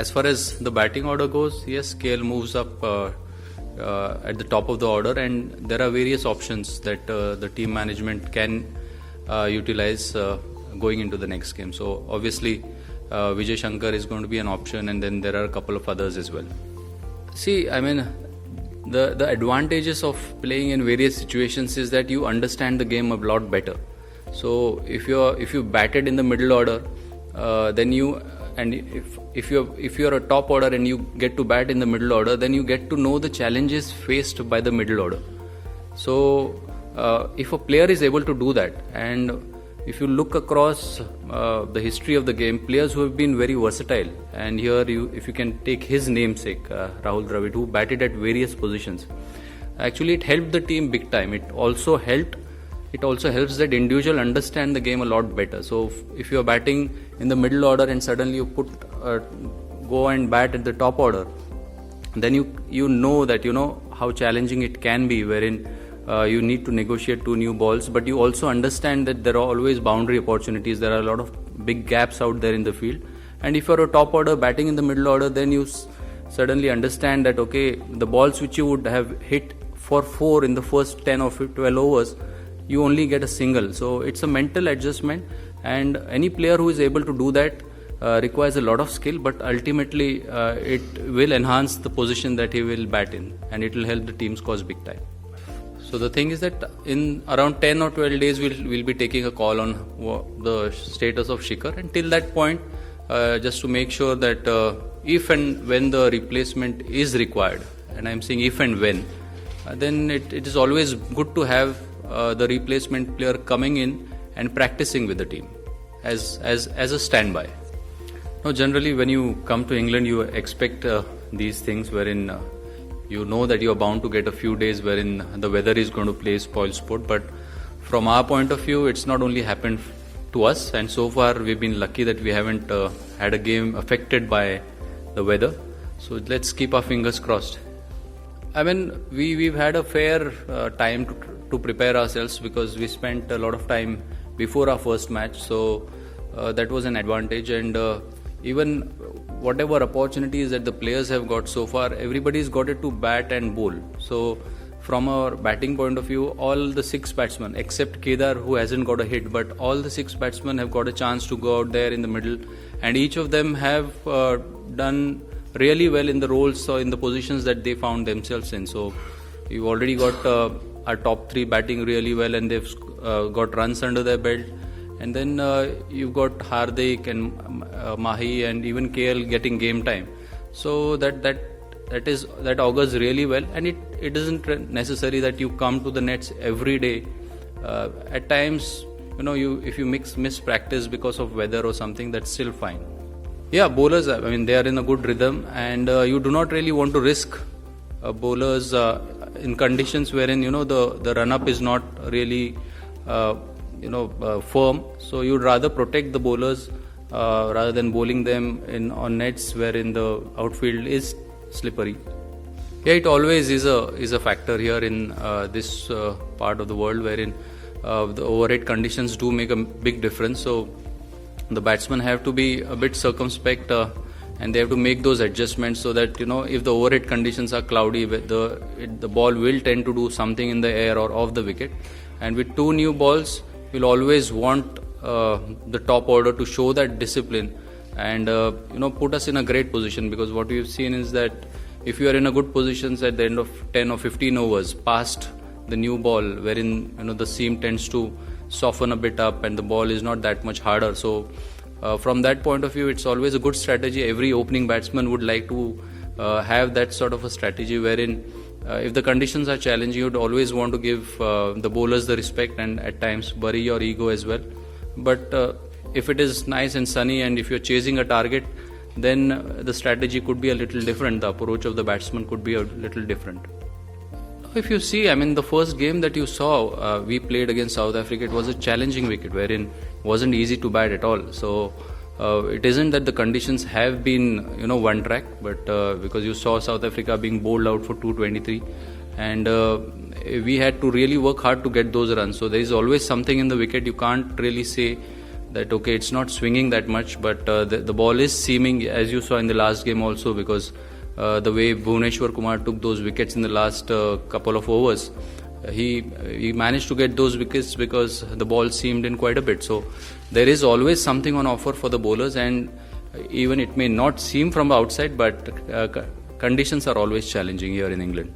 As far as the batting order goes, yes, KL moves up at the top of the order, and there are various options that the team management can utilize going into the next game. So obviously Vijay Shankar is going to be an option, and then there are a couple of others as well. See, I mean, the advantages of playing in various situations is that you understand the game a lot better. So if you batted in the middle order, then if you're a top order and you get to bat in the middle order, then you get to know the challenges faced by the middle order. So if a player is able to do that, and if you look across the history of the game, players who have been very versatile, and here if you can take his namesake, Rahul Dravid, who batted at various positions, actually it helped the team big time. It also helps that individual understand the game a lot better. So if you are batting in the middle order and suddenly you go and bat at the top order, then you know that how challenging it can be, wherein you need to negotiate 2 new balls, but you also understand that there are always boundary opportunities. There are a lot of big gaps out there in the field, and if you're a top order batting in the middle order, then you suddenly understand that okay, the balls which you would have hit for 4 in the first 10 or 12 overs, you only get a single. So it's a mental adjustment, and any player who is able to do that requires a lot of skill, but ultimately it will enhance the position that he will bat in, and it will help the team scores big time. So the thing is that in around 10 or 12 days we'll be taking a call on the status of Shikhar, and till that point just to make sure that if and when the replacement is required, and I'm saying if and when, then it is always good to have the replacement player coming in and practicing with the team as a standby. Now generally when you come to England, you expect these things wherein you know that you are bound to get a few days wherein the weather is going to play spoil sport, but from our point of view, it's not only happened to us, and so far we've been lucky that we haven't had a game affected by the weather. So let's keep our fingers crossed. I mean, we've had a fair time to prepare ourselves, because we spent a lot of time before our first match, so that was an advantage. And even whatever opportunities that the players have got so far, everybody's got it to bat and bowl. So from our batting point of view, all the 6 batsmen except Kedar, who hasn't got a hit, but all the 6 batsmen have got a chance to go out there in the middle, and each of them have done really well in the roles or in the positions that they found themselves in. So we've already got our top 3 batting really well, and they've got runs under their belt. And then you've got Hardik and Mahi and even KL getting game time. So that augurs really well, and it isn't necessary that you come to the nets every day. At times, if you miss practice because of weather or something, that's still fine. Yeah, bowlers, I mean, they are in a good rhythm, and you do not really want to risk bowlers in conditions wherein the run-up is not really firm. So you'd rather protect the bowlers rather than bowling them on nets wherein the outfield is slippery. Yeah, it always is a factor here in this part of the world, wherein the overhead conditions do make a big difference. So the batsmen have to be a bit circumspect, and they have to make those adjustments so that if the overhead conditions are cloudy, the ball will tend to do something in the air or off the wicket. And with 2 new balls, we'll always want the top order to show that discipline and put us in a great position, because what we've seen is that if you are in a good positions at the end of 10 or 15 overs past the new ball, wherein the seam tends to soften a bit up and the ball is not that much harder. So from that point of view, it's always a good strategy. Every opening batsman would like to have that sort of a strategy wherein if the conditions are challenging, you'd always want to give the bowlers the respect and at times bury your ego as well. But if it is nice and sunny and if you're chasing a target, then the strategy could be a little different. The approach of the batsman could be a little different. If you see, I mean, the first game that you saw, we played against South Africa, it was a challenging wicket wherein it wasn't easy to bat at all. So it isn't that the conditions have been, one track, but because you saw South Africa being bowled out for 223, and we had to really work hard to get those runs. So there is always something in the wicket. You can't really say that okay, it's not swinging that much, but the ball is seeming, as you saw in the last game also, because the way Bhuvneshwar Kumar took those wickets in the last couple of overs, he managed to get those wickets because the ball seemed in quite a bit. So there is always something on offer for the bowlers, and even it may not seem from outside, but conditions are always challenging here in England.